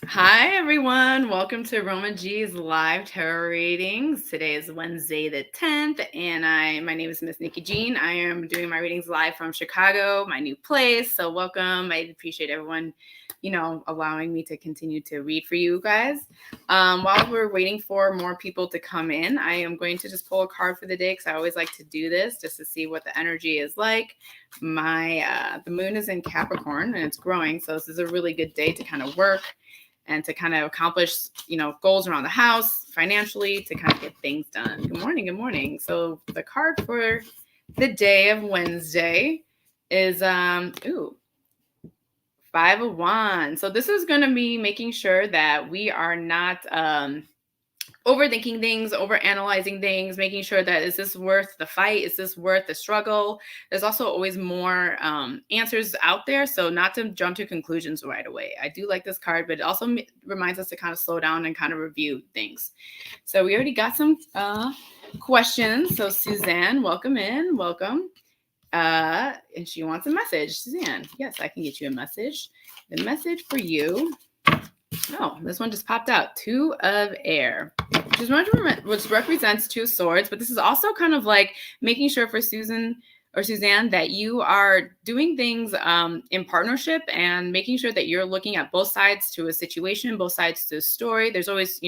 Hi, everyone. Welcome to aromaG's live tarot readings. Today is Wednesday the 10th, and my name is Miss Nikki Jean. I am doing my readings live from Chicago, my new place. So welcome. I appreciate everyone, allowing me to continue to read for you guys. While we're waiting for more people to come in, I am going to just pull a card for the day because I always like to do this just to see what the energy is like. The moon is in Capricorn and it's growing, so this is a really good day to kind of work and to kind of accomplish, goals around the house, financially, to kind of get things done. Good morning. Good morning. So the card for the day of Wednesday is Five of Wands. So this is going to be making sure that we are not overthinking things, overanalyzing things, making sure that is this worth the fight? Is this worth the struggle? There's also always more answers out there, so not to jump to conclusions right away. I do like this card, but it also reminds us to kind of slow down and kind of review things. So we already got some questions. So Suzanne, welcome in. Welcome. And she wants a message. Suzanne, yes, I can get you a message. The message for you. Oh, this one just popped out. Two of Air, which represents two swords. But this is also kind of like making sure for Suzanne that you are doing things in partnership and making sure that you're looking at both sides to a situation, both sides to a story. There's always,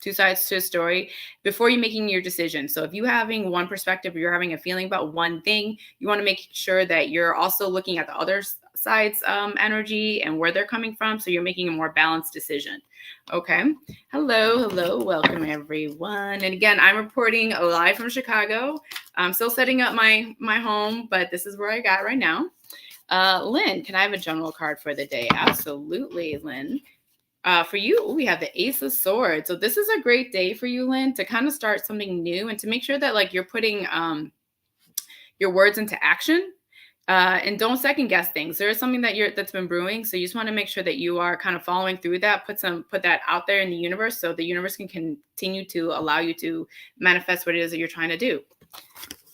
two sides to a story before you're making your decision. So if you're having one perspective, or you're having a feeling about one thing, you want to make sure that you're also looking at the other side's energy and where they're coming from, so you're making a more balanced decision. Okay. Hello. Welcome, everyone. And again, I'm reporting live from Chicago. I'm still setting up my home, but this is where I got right now. Lynn, can I have a general card for the day? Absolutely, Lynn. For you, we have the Ace of Swords. So this is a great day for you, Lynn, to kind of start something new and to make sure that like you're putting your words into action. And don't second guess things. There is something that's been brewing, so you just want to make sure that you are kind of following through that. Put that out there in the universe, so the universe can continue to allow you to manifest what it is that you're trying to do.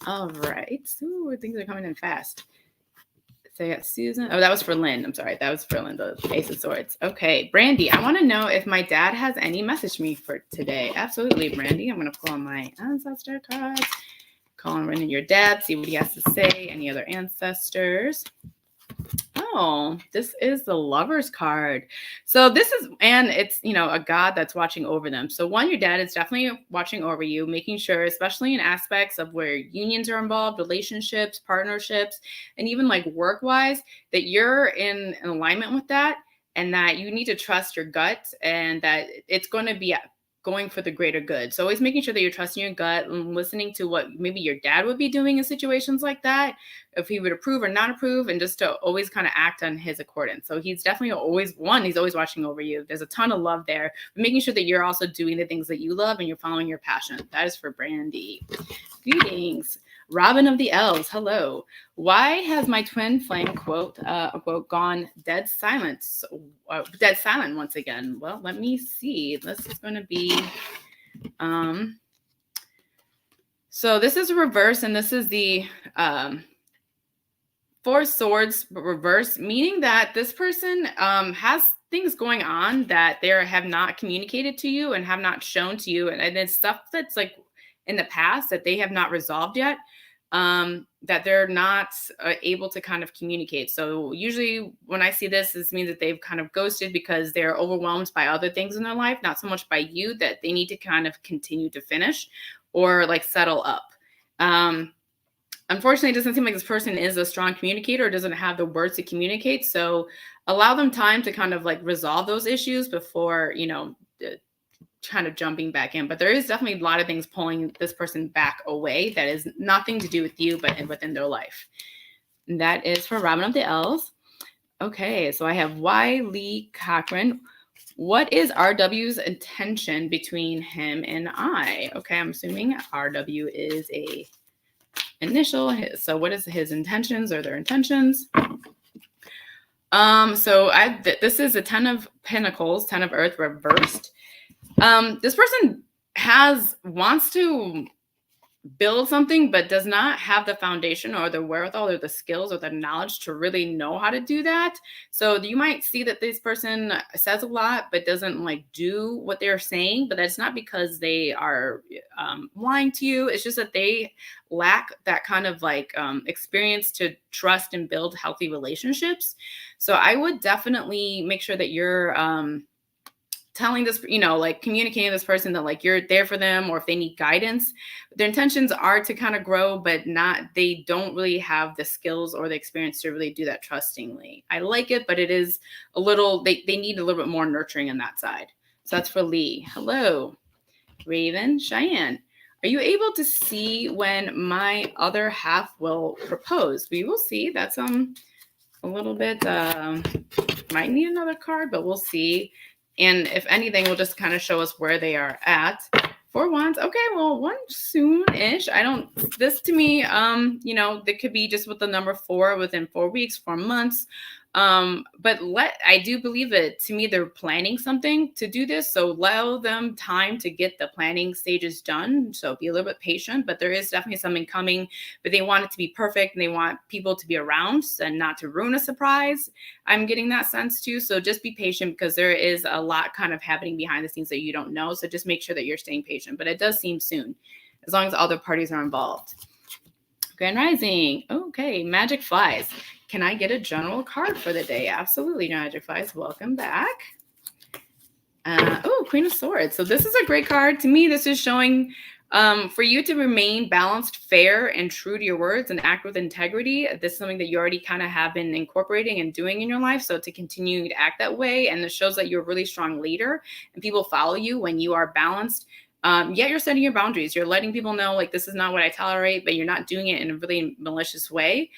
All right, so things are coming in fast. So I got Susan. Oh, that was for Lynn. I'm sorry, that was for Lynn. The Ace of Swords. Okay, Brandy. I want to know if my dad has any message for me for today. Absolutely, Brandy. I'm gonna pull on my ancestor cards. Call in your dad, see what he has to say. Any other ancestors? Oh, this is the Lover's card. So this is, and it's, a God that's watching over them. So one, your dad is definitely watching over you, making sure, especially in aspects of where unions are involved, relationships, partnerships, and even like work-wise, that you're in alignment with that, and that you need to trust your gut, and that it's going to be going for the greater good. So always making sure that you're trusting your gut and listening to what maybe your dad would be doing in situations like that, if he would approve or not approve, and just to always kind of act on his accordance. So he's definitely he's always watching over you. There's a ton of love there, but making sure that you're also doing the things that you love and you're following your passion. That is for Brandy. Greetings. Robin of the Elves, hello. Why has my twin flame quote gone dead silent once again? Well, let me see. This is going to be so this is reverse, and this is the Four Swords reverse, meaning that this person has things going on that they have not communicated to you and have not shown to you, and it's stuff that's like in the past that they have not resolved yet, that they're not able to kind of communicate. So usually when I see this means that they've kind of ghosted because they're overwhelmed by other things in their life, not so much by you, that they need to kind of continue to finish or like settle up. Unfortunately, it doesn't seem like this person is a strong communicator or doesn't have the words to communicate. So allow them time to kind of like resolve those issues before, kind of jumping back in. But there is definitely a lot of things pulling this person back away that is nothing to do with you, but within their life. And that is for Robin of the Elves. Okay, so I have Y. Lee Cochran. What is RW's intention between him and I? Okay, I'm assuming RW is a initial. So what is his intentions or their intentions? This is a 10 of Pentacles, 10 of Earth reversed. This person wants to build something but does not have the foundation or the wherewithal or the skills or the knowledge to really know how to do that. So you might see that this person says a lot but doesn't like do what they're saying, but that's not because they are lying to you. It's just that they lack that kind of like experience to trust and build healthy relationships. So I would definitely make sure that you're telling this, like communicating this person that like you're there for them, or if they need guidance. Their intentions are to kind of grow, but they don't really have the skills or the experience to really do that trustingly. I like it, but it is a little, they need a little bit more nurturing on that side. So that's for Lee. Hello, Raven. Cheyenne, are you able to see when my other half will propose? We will see. That's a little bit, might need another card, but we'll see. And if anything, will just kind of show us where they are at. 4 Wands. Okay, well, one soon-ish. This to me, that could be just with the number 4 within 4 weeks, 4 months. But I do believe it. To me, they're planning something to do this. So allow them time to get the planning stages done. So be a little bit patient, but there is definitely something coming, but they want it to be perfect and they want people to be around and not to ruin a surprise. I'm getting that sense too. So just be patient because there is a lot kind of happening behind the scenes that you don't know. So just make sure that you're staying patient, but it does seem soon as long as other parties are involved. Grand Rising. Okay. Magic Flies. Can I get a general card for the day? Absolutely, Magic Flies. Welcome back. Queen of Swords. So this is a great card. To me, this is showing for you to remain balanced, fair, and true to your words and act with integrity. This is something that you already kind of have been incorporating and doing in your life. So to continue to act that way, and this shows that you're a really strong leader and people follow you when you are balanced. Yet you're setting your boundaries. You're letting people know, like, this is not what I tolerate, but you're not doing it in a really malicious way.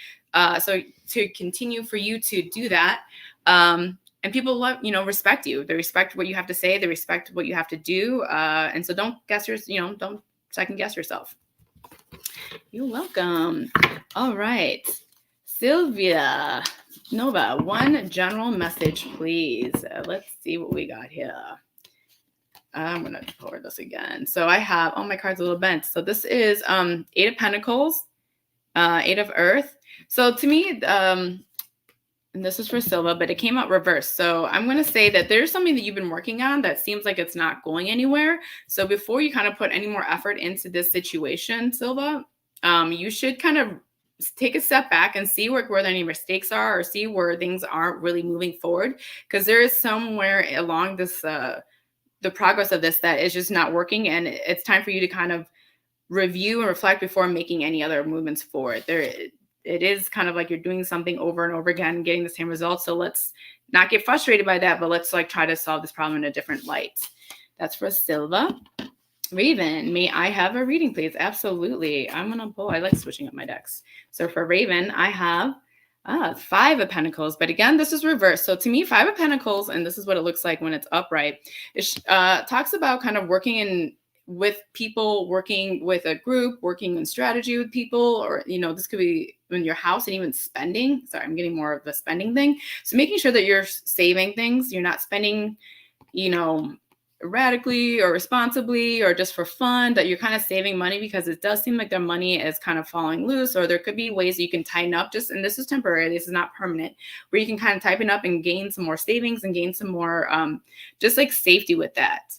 So to continue for you to do that, and people love, respect you. They respect what you have to say. They respect what you have to do. And so don't second guess yourself. You're welcome. All right. Sylvia Nova, one general message, please. Let's see what we got here. I'm going to forward this again. So I have, my card's a little bent. So this is 8 of Pentacles, 8 of Earth. So to me, and this is for Silva, but it came out reversed. So I'm going to say that there's something that you've been working on that seems like it's not going anywhere. So before you kind of put any more effort into this situation, Silva, you should kind of take a step back and see where any mistakes are, or see where things aren't really moving forward. Because there is somewhere along this, the progress of this that is just not working. And it's time for you to kind of review and reflect before making any other movements forward. It is kind of like you're doing something over and over again, getting the same results. So let's not get frustrated by that, but let's like try to solve this problem in a different light. That's for Silva. Raven, may I have a reading, please? Absolutely. I'm going to pull. I like switching up my decks. So for Raven, I have 5 of Pentacles. But again, this is reversed. So to me, 5 of Pentacles, and this is what it looks like when it's upright, it talks about kind of working with people, working with a group, working in strategy with people, or, this could be in your house, and even spending. Sorry, I'm getting more of the spending thing. So making sure that you're saving things, you're not spending, erratically or responsibly or just for fun, that you're kind of saving money, because it does seem like their money is kind of falling loose, or there could be ways that you can tighten up and this is temporary, this is not permanent, where you can kind of tighten up and gain some more savings and gain some more just like safety with that.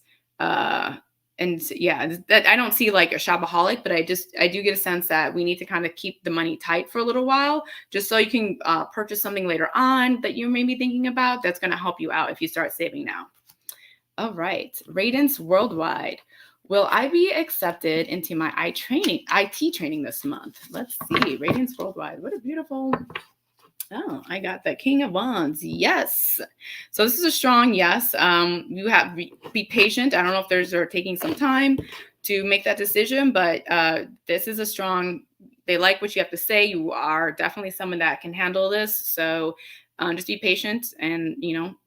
And yeah, that I don't see like a shopaholic, but I do get a sense that we need to kind of keep the money tight for a little while, just so you can purchase something later on that you may be thinking about that's going to help you out if you start saving now. All right. Radiance Worldwide. Will I be accepted into my IT training this month? Let's see. Radiance Worldwide. What a beautiful. Oh, I got the King of Wands. Yes. So this is a strong yes. You have be patient. I don't know if they're taking some time to make that decision, but this is a strong, they like what you have to say. You are definitely someone that can handle this. So just be patient and,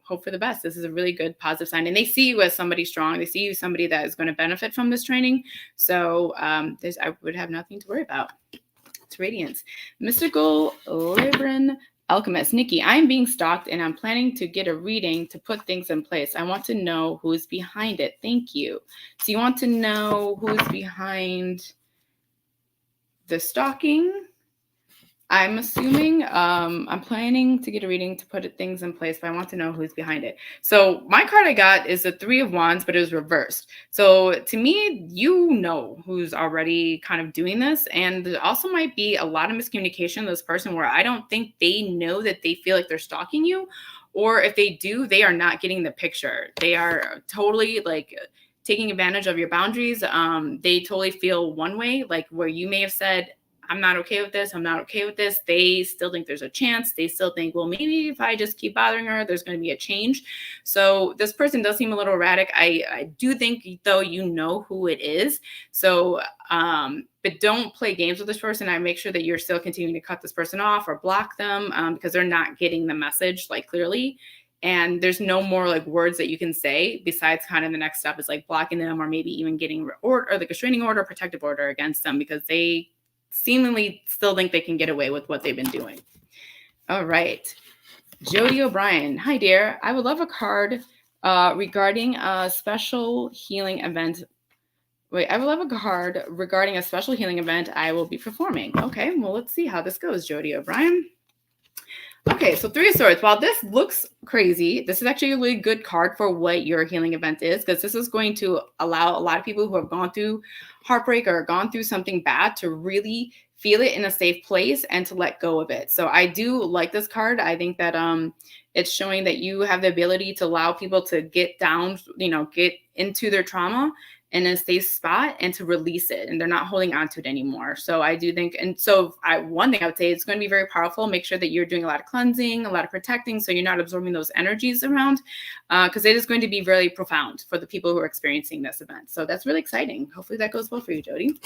hope for the best. This is a really good positive sign. And they see you as somebody strong. They see you as somebody that is going to benefit from this training. So I would have nothing to worry about. It's Radiance. Mystical Libran Alchemist. Nikki, I'm being stalked and I'm planning to get a reading to put things in place. I want to know who's behind it. Thank you. So you want to know who's behind the stalking, I'm assuming, I'm planning to get a reading to put things in place, but I want to know who's behind it. So my card I got is the Three of Wands, but it was reversed. So to me, you know who's already kind of doing this. And there also might be a lot of miscommunication with this person where I don't think they know that they feel like they're stalking you. Or if they do, they are not getting the picture. They are totally like taking advantage of your boundaries. They totally feel one way, like where you may have said, I'm not okay with this. I'm not okay with this. They still think there's a chance. They still think, well, maybe if I just keep bothering her, there's going to be a change. So this person does seem a little erratic. I do think, though, you know who it is. So, but don't play games with this person. I make sure that you're still continuing to cut this person off or block them because they're not getting the message like clearly. And there's no more like words that you can say besides kind of the next step is like blocking them or maybe even getting or like a restraining order, protective order against them because they seemingly still think they can get away with what they've been doing. All right. Jody O'Brien. Hi, dear. I would love a card regarding a special healing event. Wait, I would love a card regarding a special healing event I will be performing. Okay, well, let's see how this goes, Jody O'Brien. Okay, so Three of Swords. While this looks crazy, this is actually a really good card for what your healing event is because this is going to allow a lot of people who have gone through heartbreak or gone through something bad to really feel it in a safe place and to let go of it. So I do like this card. I think that it's showing that you have the ability to allow people to get down, get into their trauma in a safe spot and to release it, and they're not holding on to it anymore. So I do think, and so one thing I would say, it's going to be very powerful. Make sure that you're doing a lot of cleansing, a lot of protecting, so you're not absorbing those energies around, because it is going to be very profound for the people who are experiencing this event. So that's really exciting. Hopefully that goes well for you, Jody.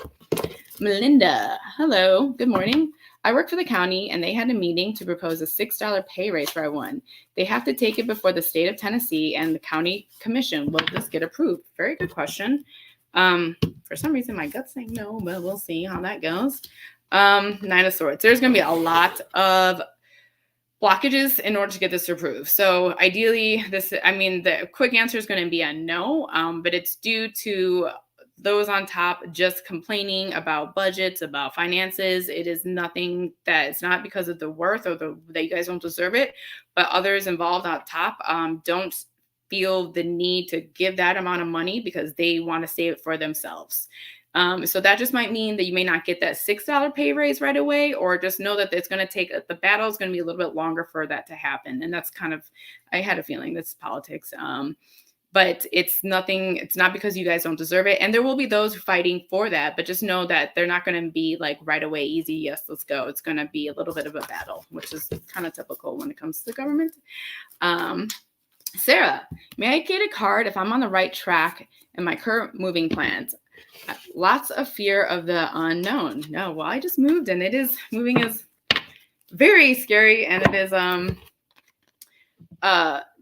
Melinda, hello, good morning. I work for the county and they had a meeting to propose a $6 pay raise for everyone. They have to take it before the state of Tennessee and the county commission. Will this get approved? Very good question. For some reason, my gut's saying no, but we'll see how that goes. Nine of Swords. There's going to be a lot of blockages in order to get this approved. So ideally, the quick answer is going to be a no, but it's due to those on top just complaining about budgets, about finances. It is nothing that it's not because of the worth or that you guys don't deserve it, but others involved on top don't feel the need to give that amount of money because they want to save it for themselves. So that just might mean that you may not get that $6 pay raise right away, or just know that it's going to take, the battle is going to be a little bit longer for that to happen. And that's kind of, I had a feeling that's politics. But it's not because you guys don't deserve it. And there will be those fighting for that, but just know that they're not going to be like right away, easy, yes, let's go. It's going to be a little bit of a battle, which is kind of typical when it comes to the government. Sarah, may I get a card if I'm on the right track in my current moving plans? Lots of fear of the unknown. No, well, I just moved and moving is very scary, and it is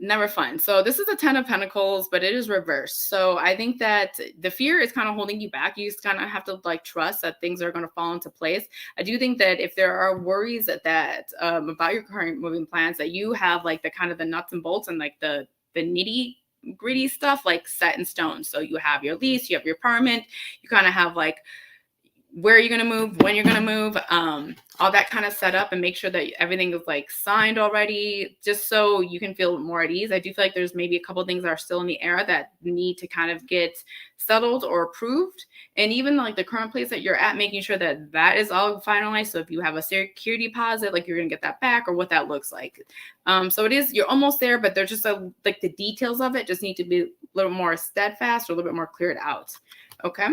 never fun. So this is a 10 of Pentacles, but it is reversed. So I think that the fear is kind of holding you back. You just kind of have to like trust that things are going to fall into place. I do think that if there are worries that about your current moving plans, that you have like the kind of the nuts and bolts and like the nitty gritty stuff like set in stone. So you have your lease, you have your apartment, you kind of have like where you're going to move, when you're going to move, all that kind of set up, and make sure that everything is like signed already, just so you can feel more at ease. I do feel like there's maybe a couple of things that are still in the air that need to kind of get settled or approved. And even like the current place that you're at, making sure that that is all finalized. So if you have a security deposit, like you're going to get that back, or what that looks like. So you're almost there, but there's just like the details of it just need to be a little more steadfast or a little bit more cleared out. Okay.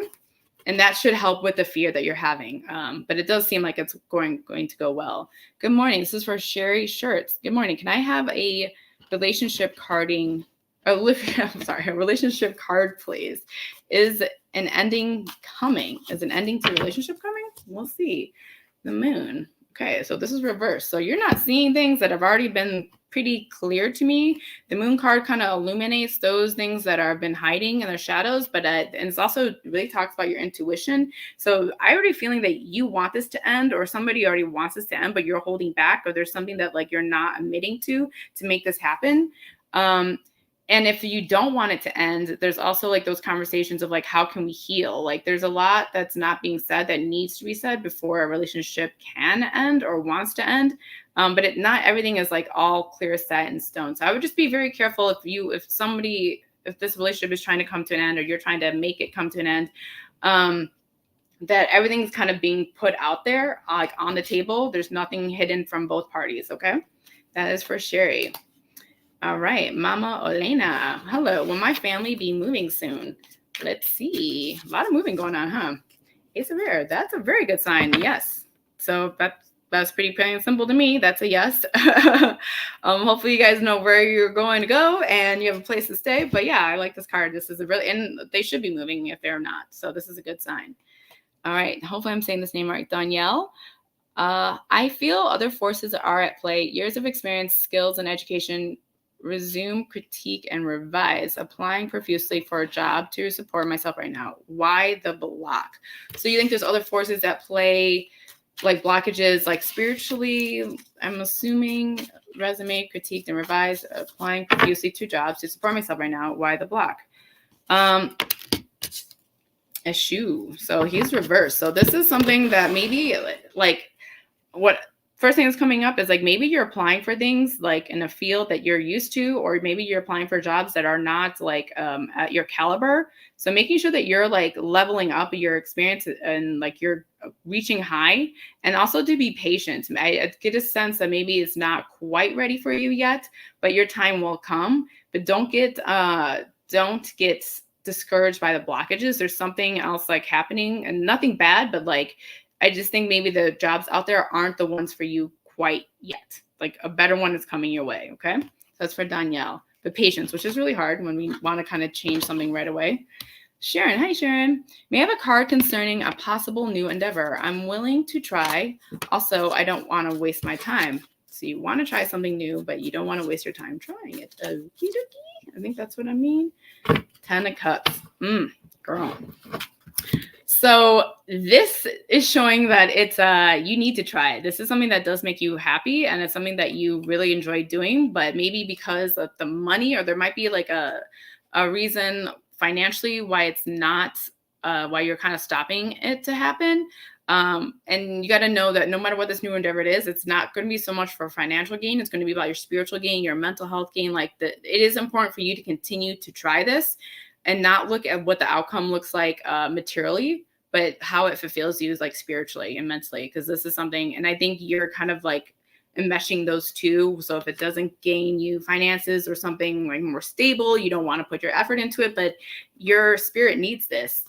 And that should help with the fear that you're having. But it does seem like it's going to go well. Good morning. This is for Sherry Shirts. Good morning. Can I have a relationship carding? A relationship card, please. Is an ending coming? Is an ending to relationship coming? We'll see. The Moon. Okay, so this is reversed. So you're not seeing things that have already been pretty clear to me. The Moon card kind of illuminates those things that have been hiding in their shadows, but and it's also really talks about your intuition. So I already feeling that you want this to end, or somebody already wants this to end, but you're holding back, or there's something that like you're not admitting to make this happen. And if you don't want it to end, there's also like those conversations of like, how can we heal? Like there's a lot that's not being said that needs to be said before a relationship can end or wants to end. But not everything is like all clear set in stone. So I would just be very careful if this relationship is trying to come to an end or you're trying to make it come to an end, that everything's kind of being put out there, like on the table. There's nothing hidden from both parties. Okay. That is for Sherry. All right, Mama Olena. Hello, will my family be moving soon? Let's see. A lot of moving going on, huh? Ace of Air. That's a very good sign. Yes. So that's pretty plain and simple to me. That's a yes. Hopefully you guys know where you're going to go and you have a place to stay. But yeah, I like this card. This is and they should be moving if they're not. So this is a good sign. All right. Hopefully I'm saying this name right. Danielle. I feel other forces are at play. Years of experience, skills, and education. Resume, critique, and revise. Applying profusely for a job to support myself right now. Why the block? So you think there's other forces at play, like blockages, like spiritually, I'm assuming. Resume, critique, and revise. Applying profusely to jobs to support myself right now. Why the block? Eschew. So he's reversed. So this is something that maybe like what first thing that's coming up is like maybe you're applying for things like in a field that you're used to, or maybe you're applying for jobs that are not like at your caliber. So making sure that you're like leveling up your experience and like you're reaching high, and also to be patient. I get a sense that maybe it's not quite ready for you yet, but your time will come. But don't get discouraged by the blockages. There's something else like happening, and nothing bad, but like I just think maybe the jobs out there aren't the ones for you quite yet. Like a better one is coming your way. Okay. So that's for Danielle. But patience, which is really hard when we want to kind of change something right away. Sharon. Hi, Sharon. May I have a card concerning a possible new endeavor? I'm willing to try. Also, I don't want to waste my time. So you want to try something new, but you don't want to waste your time trying it. Okie dokie. I think that's what I mean. 10 of Cups. Girl. So this is showing that it's you need to try it. This is something that does make you happy, and it's something that you really enjoy doing, but maybe because of the money, or there might be like a reason financially why it's not why you're kind of stopping it to happen. And you got to know that no matter what this new endeavor it is, it's not going to be so much for financial gain. It's going to be about your spiritual gain, your mental health gain. Like it is important for you to continue to try this and not look at what the outcome looks like materially, but how it fulfills you like spiritually and mentally. Because this is something, and I think you're kind of like enmeshing those two. So if it doesn't gain you finances or something like more stable, you don't want to put your effort into it, but your spirit needs this.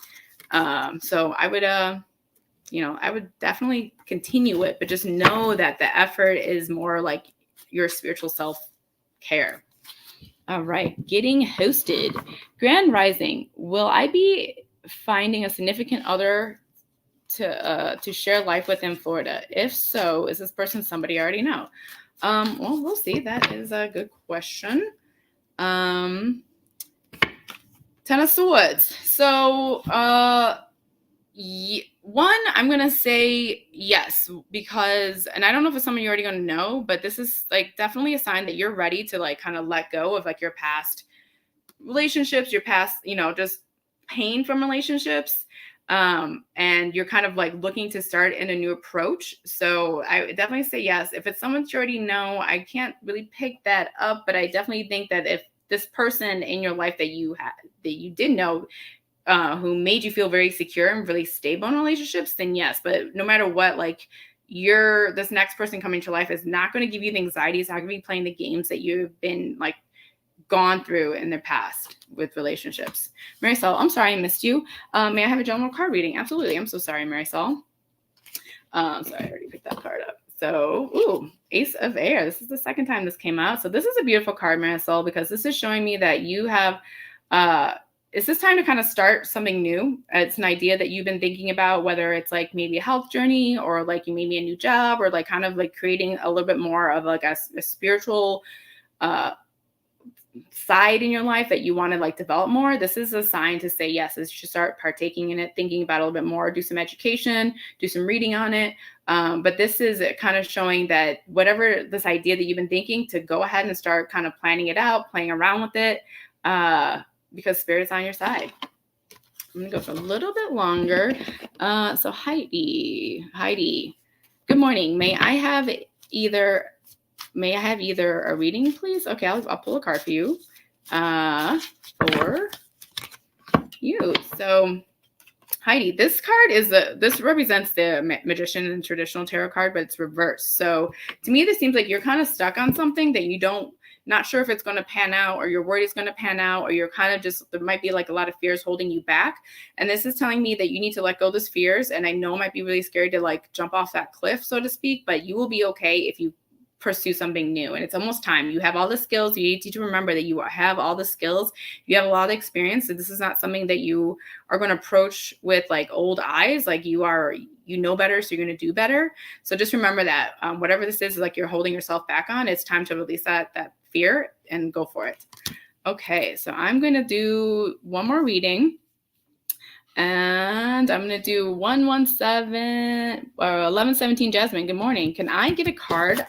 So I would, I would definitely continue it, but just know that the effort is more like your spiritual self-care. All right, getting hosted. Grand Rising. Will I be finding a significant other to share life with in Florida? If so, is this person somebody I already know? Well, we'll see. That is a good question. 10 of Swords. So, one, I'm going to say yes, because, and I don't know if it's something you're already going to know, but this is like definitely a sign that you're ready to like kind of let go of like your past relationships, your past, just pain from relationships. And you're kind of like looking to start in a new approach. So I would definitely say yes. If it's someone you already know, I can't really pick that up, but I definitely think that if this person in your life that you did know, who made you feel very secure and really stable in relationships, then yes. But no matter what, like this next person coming to your life is not going to give you the anxiety. It's not going to be playing the games that you've been like gone through in the past with relationships. Marisol, I'm sorry I missed you. May I have a general card reading? Absolutely. I'm so sorry, Marisol. Sorry, I already picked that card up. So, Ace of Air. This is the second time this came out. So this is a beautiful card, Marisol, because this is showing me that you have it's this time to kind of start something new. It's an idea that you've been thinking about, whether it's like maybe a health journey or like maybe a new job, or like kind of like creating a little bit more of like a spiritual side in your life that you want to like develop more. This is a sign to say yes, you should start partaking in it, thinking about it a little bit more, do some education, do some reading on it. But this is kind of showing that whatever this idea that you've been thinking, to go ahead and start kind of planning it out, playing around with it. because Spirit's on your side. I'm going to go for a little bit longer. So Heidi, good morning. May I have either a reading, please? Okay, I'll pull a card for you. For you. So Heidi, this card this represents the magician and traditional tarot card, but it's reversed. So to me, this seems like you're kind of stuck on something that not sure if it's going to pan out, or you're worried it's going to pan out, or you're kind of there might be like a lot of fears holding you back. And this is telling me that you need to let go of those fears. And I know it might be really scary to like jump off that cliff, so to speak, but you will be okay if you pursue something new. And it's almost time. You have all the skills. You need to remember that you have all the skills. You have a lot of experience. So this is not something that you are going to approach with like old eyes. Like you know better, so you're going to do better. So just remember that whatever this is like you're holding yourself back on, it's time to release that fear and go for it. Okay, so I'm going to do one more reading. And I'm going to do 1117 Jasmine. Good morning. Can I get a card,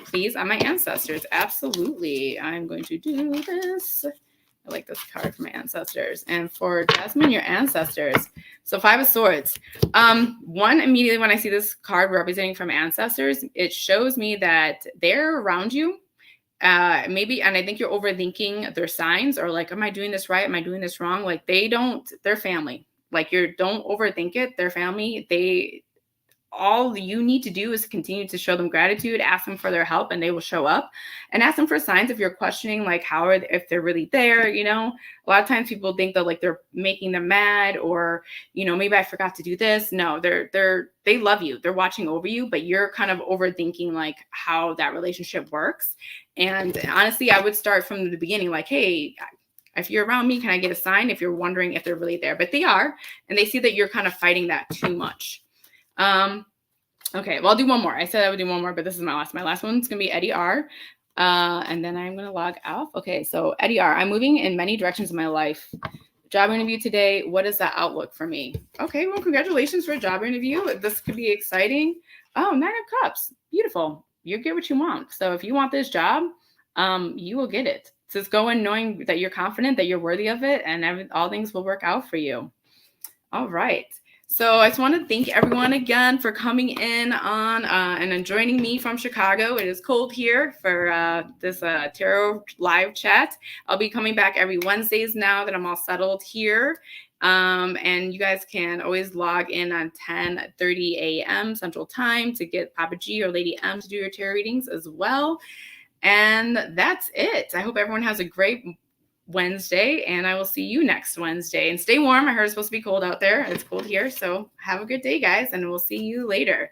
please, on my ancestors? Absolutely. I'm going to do this. I like this card for my ancestors. And for Jasmine, your ancestors. So 5 of Swords. One, immediately when I see this card representing from ancestors, it shows me that they're around you. Maybe, and I think you're overthinking their signs, or like, am I doing this right? Am I doing this wrong? Like they're family. Like don't overthink it. They're family. All you need to do is continue to show them gratitude, ask them for their help, and they will show up, and ask them for signs if you're questioning, like if they're really there. A lot of times people think that like they're making them mad, or, maybe I forgot to do this. No, they love you. They're watching over you, but you're kind of overthinking like how that relationship works. And honestly, I would start from the beginning, like, hey, if you're around me, can I get a sign if you're wondering if they're really there? But they are, and they see that you're kind of fighting that too much. Okay, well, I'll do one more. I said I would do one more, but this is my last. My last one's going to be Eddie R. And then I'm going to log out. Okay, so Eddie R. I'm moving in many directions in my life. Job interview today. What is the outlook for me? Okay, well, congratulations for a job interview. This could be exciting. Oh, 9 of Cups. Beautiful. You get what you want. So if you want this job, you will get it. So just go in knowing that you're confident, that you're worthy of it, and all things will work out for you. All right. So I just want to thank everyone again for coming in on and joining me from Chicago. It is cold here for this tarot live chat. I'll be coming back every Wednesdays now that I'm all settled here. And you guys can always log in on 10:30 a.m. Central Time to get Papa G or Lady M to do your tarot readings as well. And that's it. I hope everyone has a great Wednesday, and I will see you next Wednesday. And stay warm. I heard it's supposed to be cold out there. It's cold here. So have a good day, guys, and we'll see you later.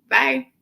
Bye.